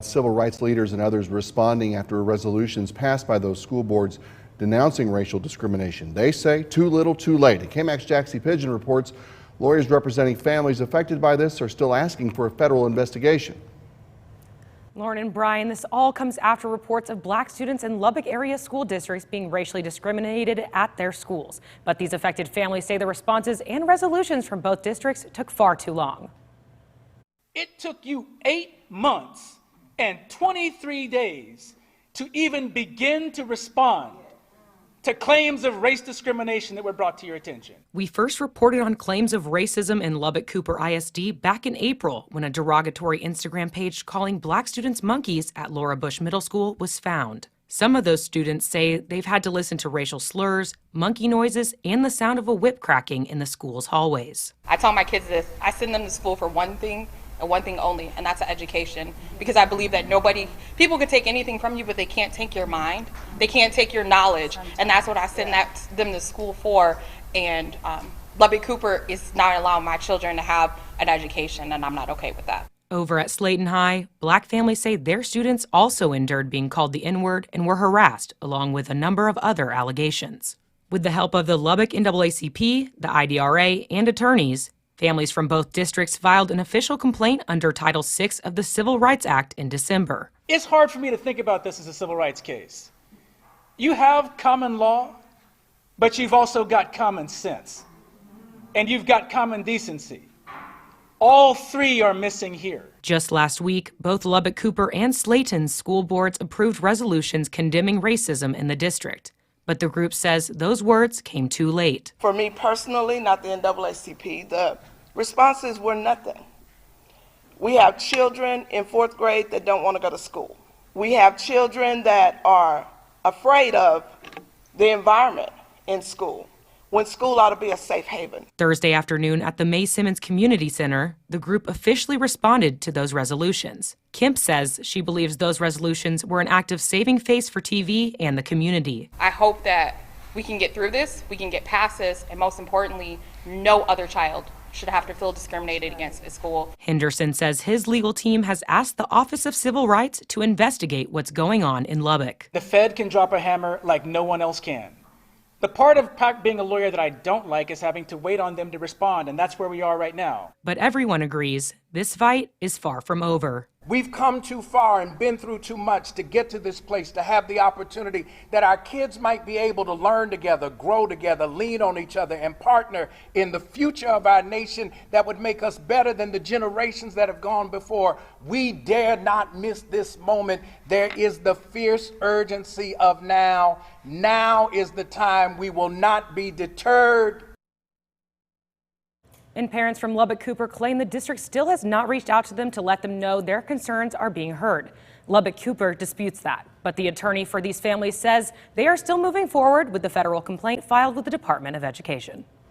Civil rights leaders and others responding after resolutions passed by those school boards denouncing racial discrimination. They say too little, too late. And KMAX Jaxie Pigeon reports lawyers representing families affected by this are still asking for a federal investigation. Lauren and Brian, this all comes after reports of black students in Lubbock area school districts being racially discriminated at their schools. But these affected families say the responses and resolutions from both districts took far too long. It took you 8 months and 23 days to even begin to respond to claims of race discrimination that were brought to your attention. We first reported on claims of racism in Lubbock Cooper ISD back in April when a derogatory Instagram page calling black students monkeys at Laura Bush Middle School was found. Some of those students say they've had to listen to racial slurs, monkey noises, and the sound of a whip cracking in the school's hallways. I tell my kids this: I send them to school for one thing and one thing only, and that's education. Because I believe that people could take anything from you, but they can't take your mind. They can't take your knowledge, and that's what I send them to school for. And Lubbock Cooper is not allowing my children to have an education, and I'm not okay with that. Over at Slayton High, black families say their students also endured being called the N-word and were harassed, along with a number of other allegations. With the help of the Lubbock NAACP, the IDRA, and attorneys, families from both districts filed an official complaint under Title VI of the Civil Rights Act in December. It's hard for me to think about this as a civil rights case. You have common law, but you've also got common sense, and you've got common decency. All three are missing here. Just last week, both Lubbock Cooper and Slayton's school boards approved resolutions condemning racism in the district. But the group says those words came too late. For me personally, not the NAACP, the responses were nothing. We have children in 4th grade that don't want to go to school. We have children that are afraid of the environment in school, when school ought to be a safe haven. Thursday afternoon at the May Simmons Community Center, the group officially responded to those resolutions. Kemp says she believes those resolutions were an act of saving face for TV and the community. I hope that we can get through this, we can get past this, and most importantly, no other child should have to feel discriminated against at school. Henderson says his legal team has asked the Office of Civil Rights to investigate what's going on in Lubbock. The Fed can drop a hammer like no one else can. The part of being a lawyer that I don't like is having to wait on them to respond, and that's where we are right now. But everyone agrees this fight is far from over. We've come too far and been through too much to get to this place, to have the opportunity that our kids might be able to learn together, grow together, lean on each other, and partner in the future of our nation that would make us better than the generations that have gone before. We dare not miss this moment. There is the fierce urgency of now. Now is the time. We will not be deterred. And parents from Lubbock Cooper claim the district still has not reached out to them to let them know their concerns are being heard. Lubbock Cooper disputes that, but the attorney for these families says they are still moving forward with the federal complaint filed with the Department of Education.